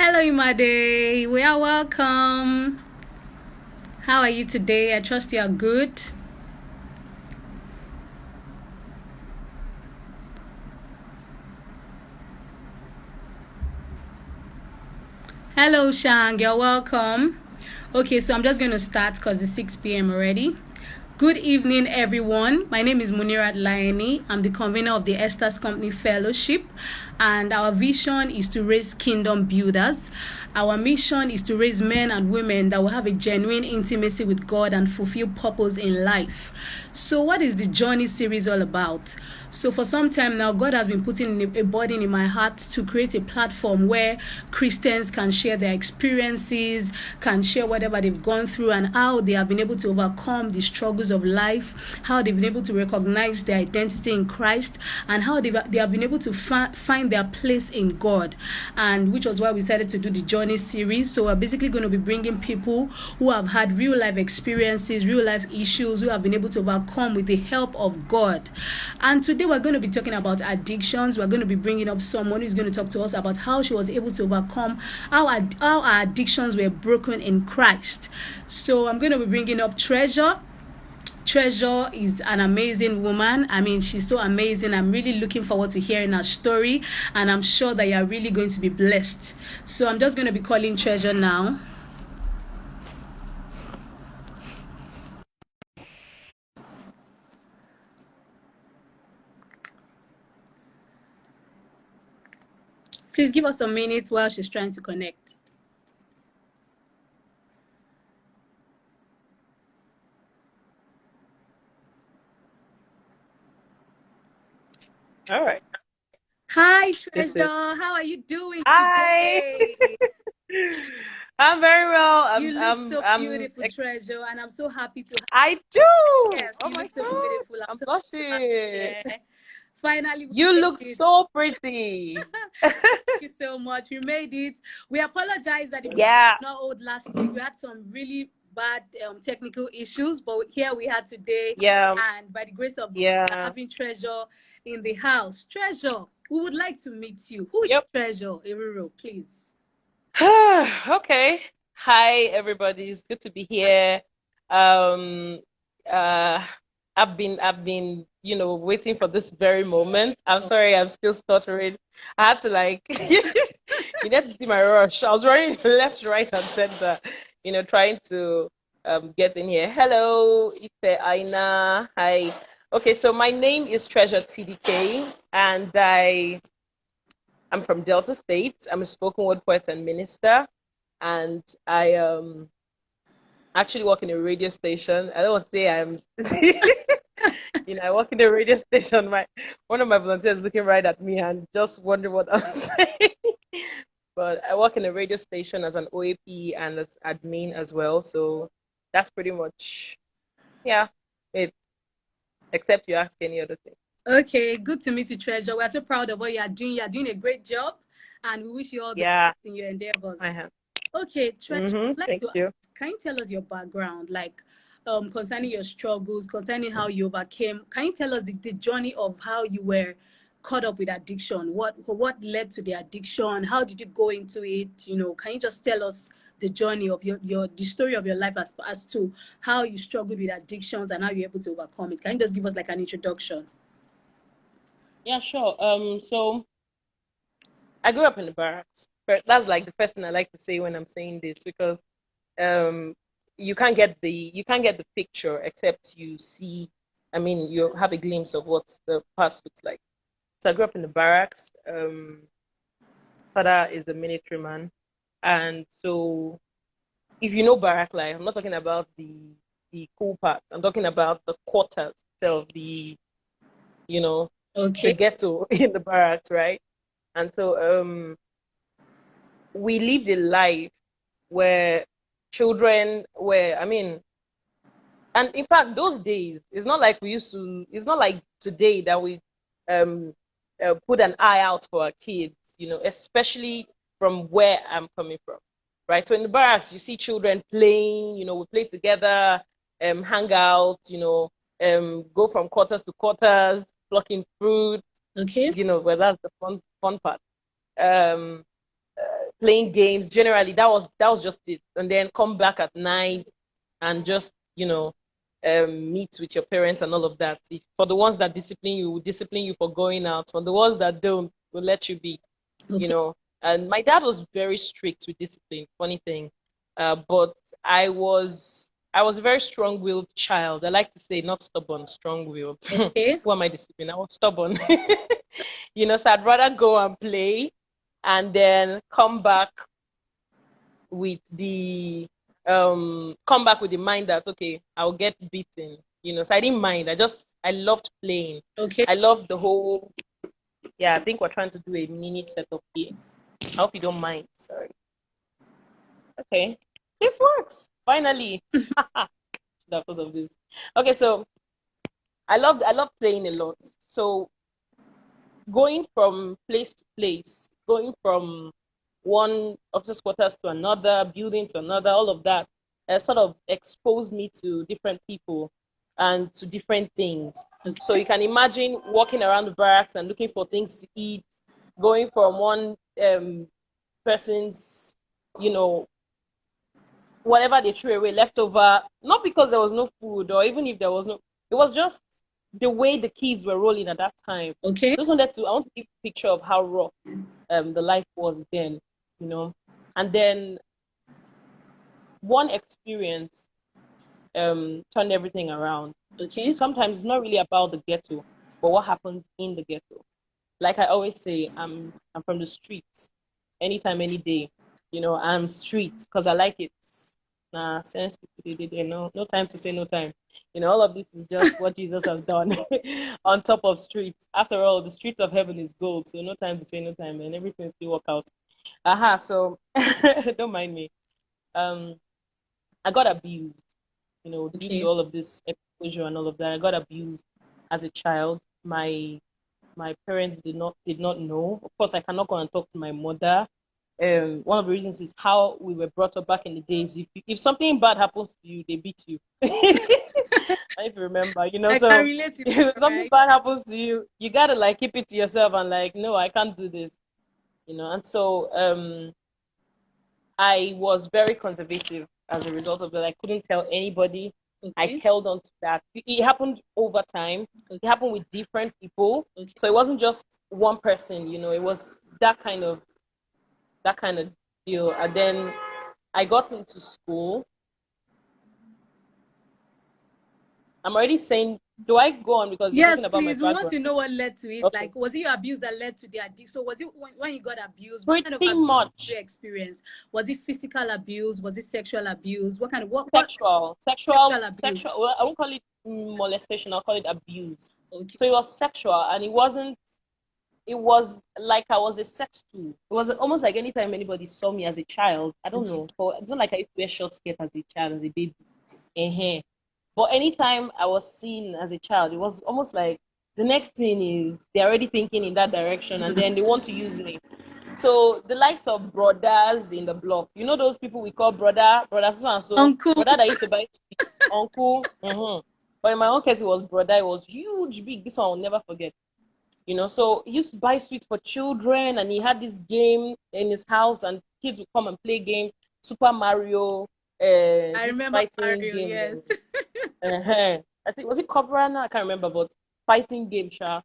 Hello, Imade. We are welcome. How are you today? I trust you are good. Hello, Shang. You're welcome. Okay, so I'm just going to start because it's 6 p.m. already. Good evening, everyone. My name is Munirat Laini. I'm the convener of the Esther's Company Fellowship, and our vision is to raise kingdom builders. Our mission is to raise men and women that will have a genuine intimacy with God and fulfill purpose in life. So, what is the Journey series all about? So, for some time now, God has been putting a burden in my heart to create a platform where Christians can share their experiences, can share whatever they've gone through, and how they have been able to overcome the struggles of life, how they've been able to recognize their identity in Christ, and how they have been able to find their place in God. And which was why we decided to do the Journey series. So we're basically going to be bringing people who have had real life experiences, real life issues, who have been able to overcome with the help of God. And today we're going to be talking about addictions. We're going to be bringing up someone who's going to talk to us about how she was able to overcome how our addictions were broken in Christ. So I'm going to be bringing up Treasure. Treasure is an amazing woman. I mean, she's so amazing. I'm really looking forward to hearing her story, and I'm sure that you're really going to be blessed. So I'm just going to be calling Treasure now. Please give us some minutes while she's trying to connect. All right. Hi, This Treasure. is How are you doing Hi. today? I'm very well. You look so beautiful, Treasure, and I'm so happy to have I do. you. Yes, Oh you my look so God. beautiful. I'm I'm so happy to have you blushing. here. Finally, we You made look it. so pretty. Thank you so much. We made it. We apologize that the video Yeah. did not hold last week. We had some really bad technical issues, but here we are today. Yeah. And by the grace of God, we are Yeah. having Treasure in the house. Treasure, we would like to meet you. Who is Yep. Treasure? Eriro, please. Okay. Hi, everybody. It's good to be here. Um, uh, I've been, waiting for this very moment. I'm Oh, sorry, I'm still stuttering. I had to like, you need to see my rush. I was running left, right, and center, trying to get in here. Hello, Ife Aina. Hi. Okay, so my name is Treasure TDK, and I'm from Delta State. I'm a spoken word poet and minister, and I actually work in a radio station. I don't want to say I'm, I work in a radio station. My One of my volunteers is looking right at me and just wondering what I'm saying. But I work in a radio station as an OAP and as admin as well. So that's pretty much, yeah, it. Except you ask any other thing. okay, good to meet you, Treasure. We're so proud of what you are doing. You are doing a great job, and we wish you all the Yeah, best in your endeavors. I have. Okay, Treasure, I'd like Thank to you. ask, can you tell us your background, like concerning your struggles, concerning how you overcame? Can you tell us the journey of how you were caught up with addiction? What led to the addiction? How did you go into it? Can you just tell us the journey of the story of your life as to how you struggled with addictions and how you're able to overcome it? Can you just give us like an introduction? Yeah, sure. So I grew up in the barracks. But that's like the first thing I like to say when I'm saying this because um you can't get the picture except you see. I mean, you have a glimpse of what the past looks like. So I grew up in the barracks. Father is a military man, and so if you know barrack life, I'm not talking about the cool part. I'm talking about the quarters itself, you know the Okay. ghetto in the barracks, right? And so we lived a life where children were, I mean, and in fact, those days, it's not like today that we um, put an eye out for our kids, especially from where I'm coming from, right? So in the barracks, you see children playing, we play together, hang out, go from quarters to quarters, plucking fruit, Okay. where that's the fun part. Um, playing games. Generally, that was just it. And then come back at night and just meet with your parents and all of that. For the ones that discipline you, will discipline you for going out. For the ones that don't, will let you be. Okay. And my dad was very strict with discipline. Funny thing, but I was a very strong-willed child. I like to say not stubborn, strong-willed. Okay. Who am I disciplining? I was stubborn. So I'd rather go and play and then come back with the mind that okay, I'll get beaten. So I didn't mind. I loved playing. Okay. I loved the whole. Yeah, I think we're trying to do a mini setup here. I hope you don't mind. Sorry. Okay. This works. Finally. Should have thought of this. Okay, so I love playing a lot. So going from place to place, going from one office quarters to another, building to another, all of that sort of exposed me to different people and to different things. Okay. So you can imagine walking around the barracks and looking for things to eat, going from one person's, whatever they threw away, leftover, not because there was no food or even if there was no, it was just the way the kids were rolling at that time. Okay. I want to give a picture of how rough the life was then, and then one experience turned everything around. Okay. Sometimes it's not really about the ghetto, but what happens in the ghetto. Like I always say, I'm from the streets. Anytime, any day, I'm streets because I like it. Nah, sense no time to say no time. All of this is just what Jesus has done on top of streets. After all, the streets of heaven is gold, so no time to say no time, and everything still work out. So don't mind me. I got abused, due to all of this exposure and all of that. I got abused as a child. My parents did not know. Of course, I cannot go and talk to my mother. One of the reasons is how we were brought up back in the days. If something bad happens to you, they beat you. If you remember, I so can relate to if that, something right? bad happens to you, you gotta like keep it to yourself and like, no, I can't do this. And so I was very conservative as a result of that. I couldn't tell anybody. I Okay. held on to that. It happened over time. Okay. It happened with different people. Okay. So it wasn't just one person, it was that kind of deal. And then I got into school. I'm already saying, do I go on because you're talking Yes, about my please. We want background? to know what led to it. Okay. Like, was it your abuse that led to the addiction? So, was it when you got abused? What kind of Pretty abuse did much you experience? Was it physical abuse? Was it sexual abuse? What kind of what sexual. abuse? Well, I won't call it molestation. I'll call it abuse. Okay. So it was sexual, and it wasn't. It was like I was a sex tool. It was almost like anytime anybody saw me as a child, I don't Okay. know. But it's not like I used to wear short skirt as a child, as a baby. But anytime I was seen as a child, it was almost like the next thing is they're already thinking in that direction and then they want to use me. So the likes of brothers in the block, those people we call brother so and so, Uncle. brother that used to buy uncle. But in my own case, it was brother. It was huge, big. This one I'll never forget. So he used to buy sweets for children, and he had this game in his house, and kids would come and play game, Super Mario. I remember fighting Mario. game. Yes. I think was it Cobra now? I can't remember, but fighting game, sha.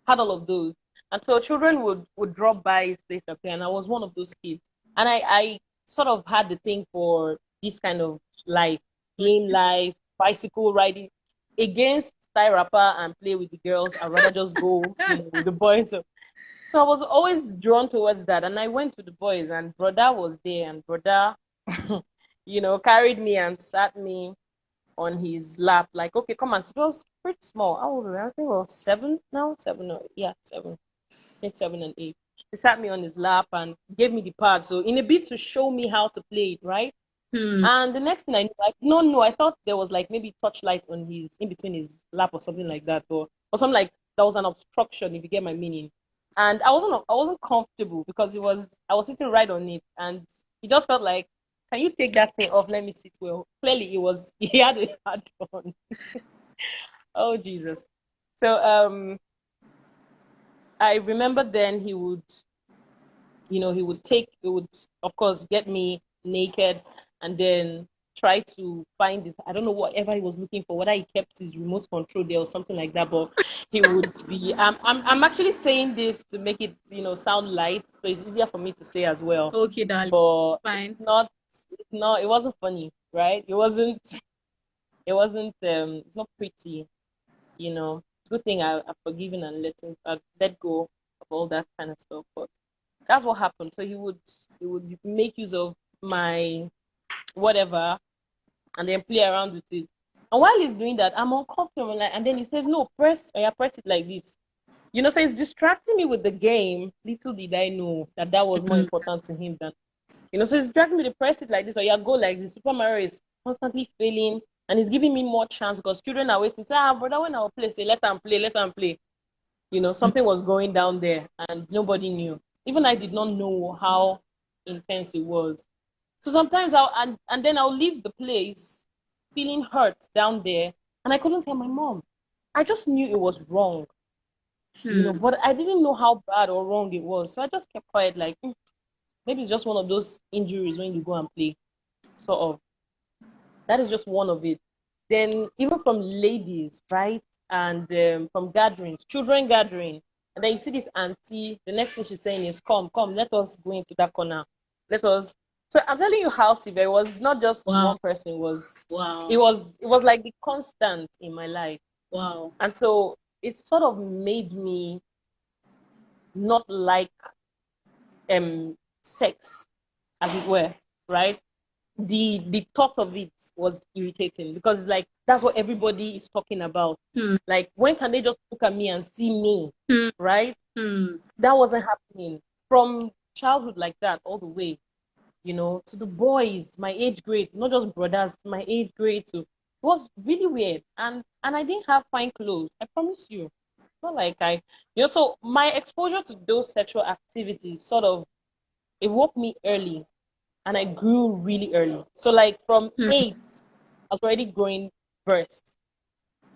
Had all of those. And so children would drop by his place up there, and I was one of those kids. And I sort of had the thing for this kind of life, game life, bicycle riding, against tie rapper and play with the girls. I'd rather just go, with the boys. So I was always drawn towards that. And I went to the boys, and brother was there, and brother, carried me and sat me on his lap, like, okay, come on. It was pretty small. How old was I? I think I was 7 now. 7, or, yeah, 7. I think 7 and 8. He sat me on his lap and gave me the pad. So in a bit to show me how to play it, right? And the next thing I knew, like, no, I thought there was like maybe touchlight on in between his lap or something like that, or something like that was an obstruction, if you get my meaning. And I wasn't comfortable because I was sitting right on it, and he just felt like, can you take that thing off? Let me sit well. Clearly, he had a hard on. Oh Jesus! So I remember then he would He would, of course, get me naked and then try to find this, I don't know, whatever he was looking for, whether he kept his remote control there or something like that, but he would be, I'm actually saying this to make it, sound light, so it's easier for me to say as well. Okay, darling. But Fine. it wasn't funny, right? It's not pretty, Good thing I've forgiven and I've let go of all that kind of stuff. But that's what happened. So he would make use of my whatever and then play around with it. And while he's doing that, I'm uncomfortable. And then he says, no, press it like this. So he's distracting me with the game. Little did I know that was more important to him than, so he's dragging me to press it like this, or go like this. Super Mario is constantly failing, and he's giving me more chance because children are waiting. Say, brother, when I'll play, say, let them play. Something was going down there, and nobody knew. Even I did not know how intense it was. So sometimes then I'll leave the place feeling hurt down there, and I couldn't tell my mom. I just knew it was wrong, but I didn't know how bad or wrong it was. So I just kept quiet, like, maybe it's just one of those injuries when you go and play, sort of. That is just one of it. Then even from ladies, right? And from gatherings, children gathering. And then you see this auntie, the next thing she's saying is, come, let us go into that corner. So I'm telling you how severe it was. Not just one person. It was like the constant in my life. Wow. And so it sort of made me not like sex, as it were, right? The thought of it was irritating because it's like that's what everybody is talking about. Like, when can they just look at me and see me, right? That wasn't happening from childhood like that all the way, to the boys, my age grade, not just brothers, my age grade too. It was really weird, and I didn't have fine clothes. I promise you. Not like so my exposure to those sexual activities sort of, it woke me early. And I grew really early. So like from 8, I was already growing bursts.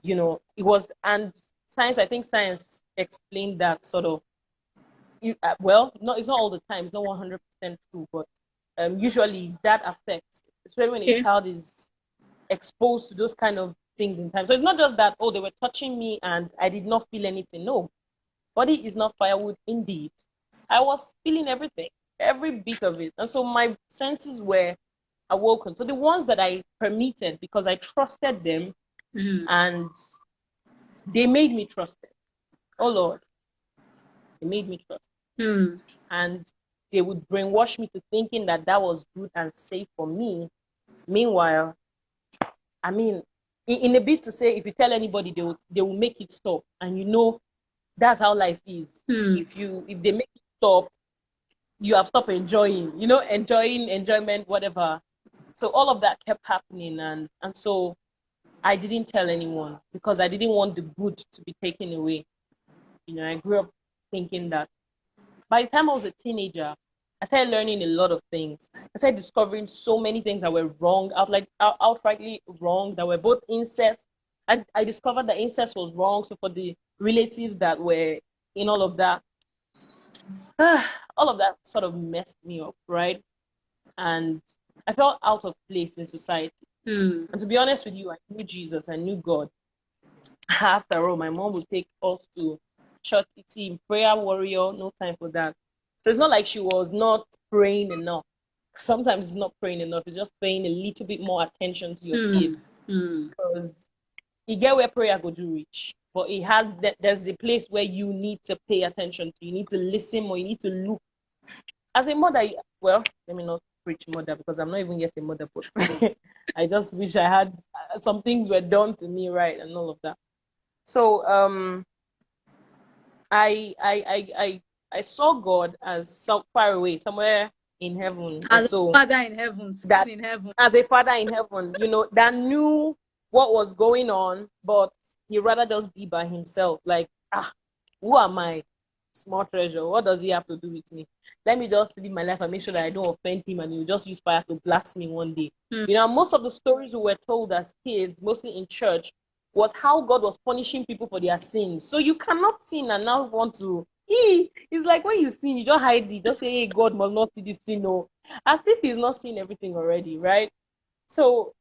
It was, and I think science explained that sort of, well, it's not all the time, it's not 100% true, but usually that affects, especially when a child is exposed to those kind of things in time. So it's not just that, they were touching me and I did not feel anything. No, body is not firewood indeed. I was feeling everything. Every bit of it. And so my senses were awoken. So the ones that I permitted because I trusted them, and they made me trust them. Oh Lord, they made me trust them. And they would brainwash me to thinking that was good and safe for me. Meanwhile, I mean, in a bit to say, if you tell anybody, they will make it stop. And that's how life is. If they make it stop, you have stopped enjoying, enjoyment, whatever. So all of that kept happening. And so I didn't tell anyone because I didn't want the good to be taken away. I grew up thinking that. By the time I was a teenager, I started learning a lot of things. I started discovering so many things that were wrong, outrightly wrong, that were both incest. I discovered that incest was wrong. So for the relatives that were in all of that, all of that sort of messed me up, right? And I felt out of place in society. And to be honest with you, I knew Jesus, I knew God. After all, my mom would take us to church team, prayer warrior, no time for that. So it's not like she was not praying enough. Sometimes it's not praying enough, it's just paying a little bit more attention to your kid. Because you get where prayer go do reach. But there's a place where you need to pay attention to. You need to listen or you need to look. As a mother, well, let me not preach mother because I'm not even yet a mother, but I just wish I had some things were done to me right and all of that. So I saw God as so far away, somewhere in heaven. As a father in heaven, as a father in heaven, that knew what was going on, but he rather just be by himself. Like, who am I? Small treasure. What does he have to do with me? Let me just live my life and make sure that I don't offend him, and he'll just use fire to blast me one day. Most of the stories we were told as kids, mostly in church, was how God was punishing people for their sins. So you cannot sin and now want to It's like when you sin, you just hide it. Just say, hey, God must not see this thing. No. As if he's not seen everything already, right? So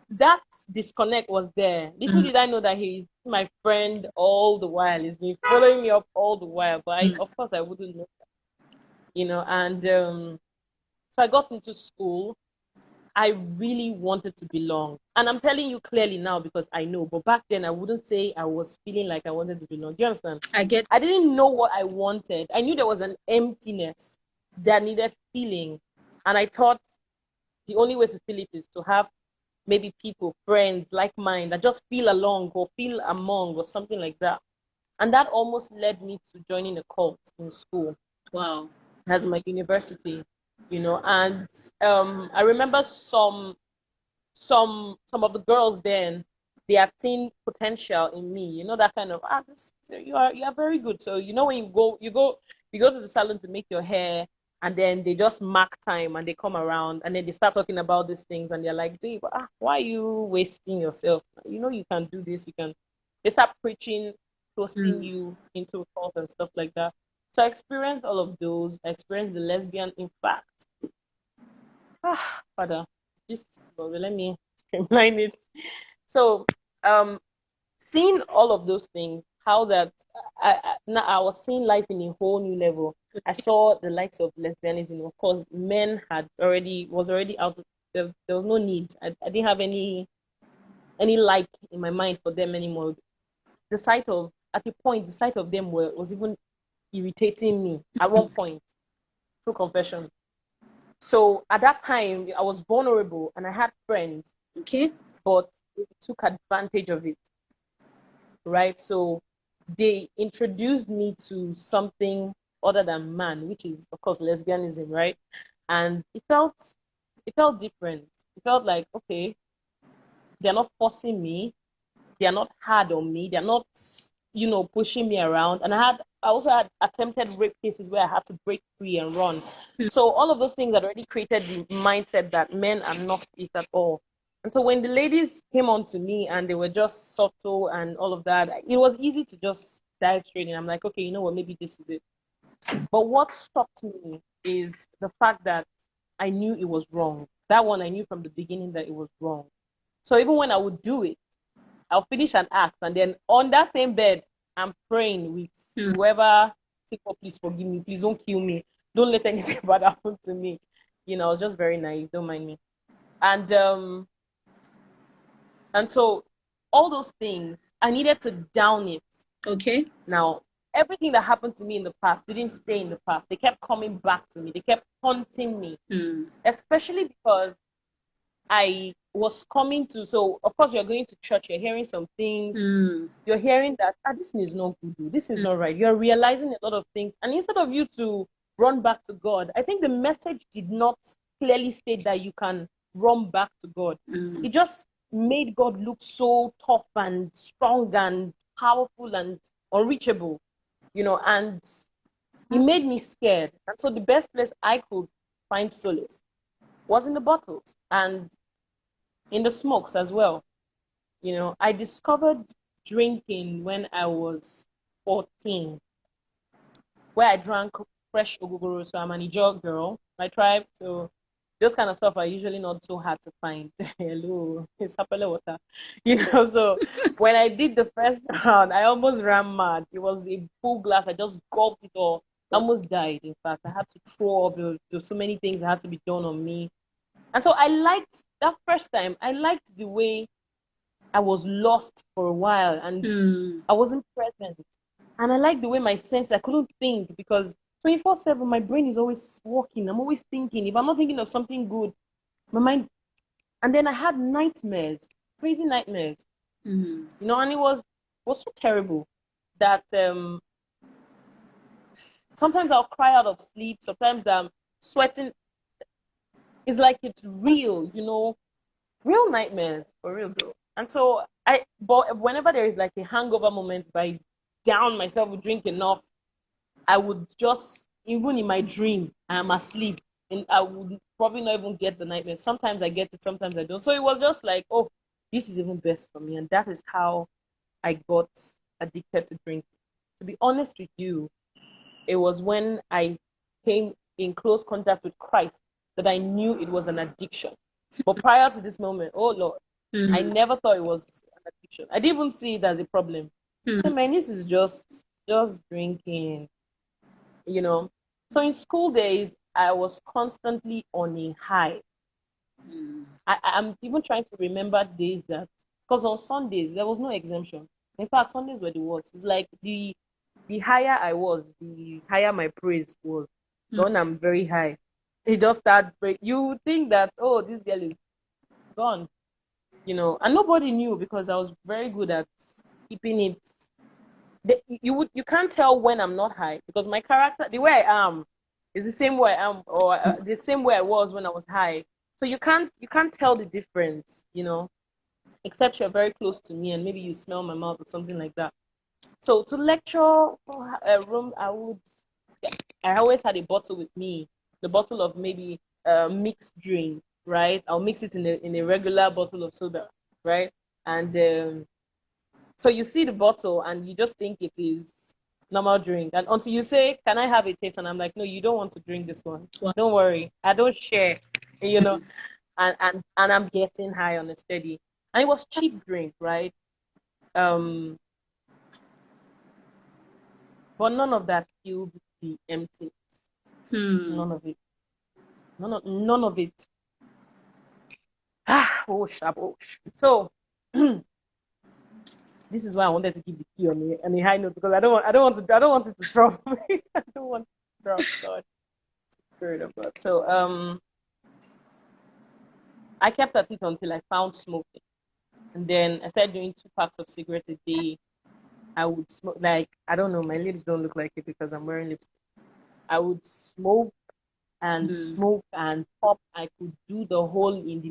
that disconnect was there. Little did I know that he's my friend all the while. He's been following me up all the while. But of course, I wouldn't know, and so I got into school. I really wanted to belong. And I'm telling you clearly now because I know. But back then, I wouldn't say I was feeling like I wanted to belong. Do you understand? I get. I didn't know what I wanted. I knew there was an emptiness that needed filling. And I thought the only way to fill it is to have maybe people, friends, like mine, that just feel along or feel among or something like that. And that almost led me to joining a cult in school. Wow. As my university, and I remember some of the girls then, they have seen potential in me, that kind of you are very good. So when you go to the salon to make your hair, and then they just mark time and they come around and then they start talking about these things and they're like, babe, why are you wasting yourself? You can do this, they start preaching, thrusting you into a cult and stuff like that. So I experienced all of those. I experienced the lesbian. In fact, Father, let me streamline it. So, seeing all of those things, how that I was seeing life in a whole new level. I saw the likes of lesbianism. Of course, men was already out. There was no need. I didn't have any like in my mind for them anymore. The sight of them was even irritating me at one point, through confession. So at that time, I was vulnerable and I had friends. Okay. But they took advantage of it, right? So they introduced me to something other than man, which is, of course, lesbianism, right? And it felt different. It felt like, okay, they're not forcing me. They're not hard on me. They're not, pushing me around. And I also had attempted rape cases where I had to break free and run. So all of those things had already created the mindset that men are not it at all. And so when the ladies came on to me and they were just subtle and all of that, it was easy to just dive straight in. I'm like, okay, you know what, maybe this is it. But what stopped me is the fact that I knew it was wrong. That one, I knew from the beginning that it was wrong. So even when I would do it, I'll finish an act, and then on that same bed, I'm praying with whoever, please forgive me, please don't kill me, don't let anything bad happen to me. I was just very naive, don't mind me. And so all those things, I needed to down it. Okay. Now, everything that happened to me in the past didn't stay in the past. They kept coming back to me. They kept haunting me, especially because I was coming to, so of course you're going to church, you're hearing some things, you're hearing that, this is not good, this is not right. You're realizing a lot of things. And instead of you to run back to God, I think the message did not clearly state that you can run back to God. It just made God look so tough and strong and powerful and unreachable, and it made me scared. And so the best place I could find solace was in the bottles and in the smokes as well. I discovered drinking when I was 14, where I drank fresh ogogoro. So I'm an Ijaw girl, my tribe. So those kind of stuff are usually not so hard to find. Hello, it's sapele water. So when I did the first round, I almost ran mad. It was a full glass. I just gulped it all. I almost died, in fact. I had to throw up. There were so many things that had to be done on me. And so I liked that first time. I liked the way I was lost for a while and I wasn't present. And I liked the way my senses, I couldn't think because 24/7, my brain is always working. I'm always thinking. If I'm not thinking of something good, my mind. And then I had nightmares, crazy nightmares. And it was so terrible that sometimes I'll cry out of sleep. Sometimes I'm sweating. It's like it's real, real nightmares, for real though. And so but whenever there is like a hangover moment, if I down myself with drink enough, I would just, even in my dream, I'm asleep and I would probably not even get the nightmare. Sometimes I get it, sometimes I don't. So it was just like, oh, this is even best for me. And that is how I got addicted to drinking. to be honest with you, it was when I came in close contact with Christ that I knew it was an addiction. But prior to this moment, oh Lord, I never thought it was an addiction. I didn't even see it as a problem. So my niece is just drinking, you know. So in school days, I was constantly on a high. I'm even trying to remember days that, because on Sundays there was no exemption. In fact, Sundays were the worst. It's like the higher I was, the higher my praise was. When I'm very high, it just start break. You would think that, oh, this girl is gone, and nobody knew because I was very good at keeping it. You can't tell when I'm not high because my character, the way I am, is the same way I am, or the same way I was when I was high. So you can't tell the difference, except you're very close to me and maybe you smell my mouth or something like that. So to lecture a room, I always had a bottle with me, the bottle of maybe mixed drink, right? I'll mix it in a regular bottle of soda, right? And so you see the bottle and you just think it is normal drink. And until you say, can I have a taste? And I'm like, no, you don't want to drink this one. Wow. Don't worry. I don't share, and I'm getting high on a steady. And it was cheap drink, right? But none of that filled the emptiness. None of it. None of it. Oh, shabosh. So this is why I wanted to keep the key on a high note because I don't want it to drop me. I don't want it to drop God. Spirit of God. So I kept at it until I found smoking. And then I started doing 2 packs of cigarettes a day. I would smoke, like, I don't know, my lips don't look like it because I'm wearing lipstick. I would smoke and smoke and pop. I could do the whole in the